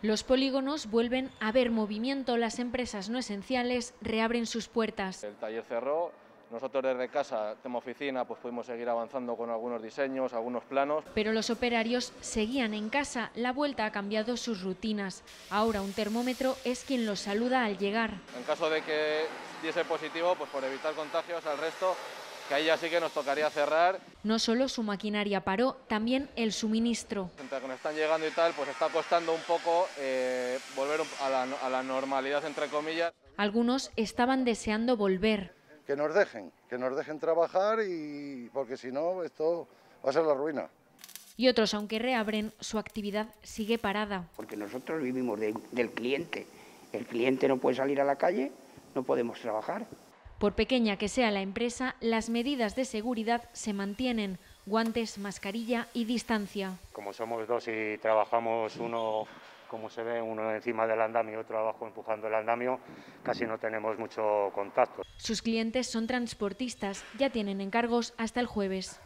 Los polígonos vuelven a ver movimiento, las empresas no esenciales reabren sus puertas. El taller cerró, nosotros desde casa, tema oficina, pues pudimos seguir avanzando con algunos diseños, algunos planos. Pero los operarios seguían en casa, la vuelta ha cambiado sus rutinas. Ahora un termómetro es quien los saluda al llegar. En caso de que diese positivo, pues por evitar contagios al resto, que ahí ya sí que nos tocaría cerrar. No solo su maquinaria paró, también el suministro. Entre que nos están llegando y tal, pues está costando un poco volver a la normalidad, entre comillas. Algunos estaban deseando volver. Que nos dejen trabajar, y porque si no esto va a ser la ruina. Y otros, aunque reabren, su actividad sigue parada. Porque nosotros vivimos del cliente. El cliente no puede salir a la calle, no podemos trabajar. Por pequeña que sea la empresa, las medidas de seguridad se mantienen: guantes, mascarilla y distancia. Como somos dos y trabajamos uno, como se ve, uno encima del andamio y otro abajo empujando el andamio, casi no tenemos mucho contacto. Sus clientes son transportistas, ya tienen encargos hasta el jueves.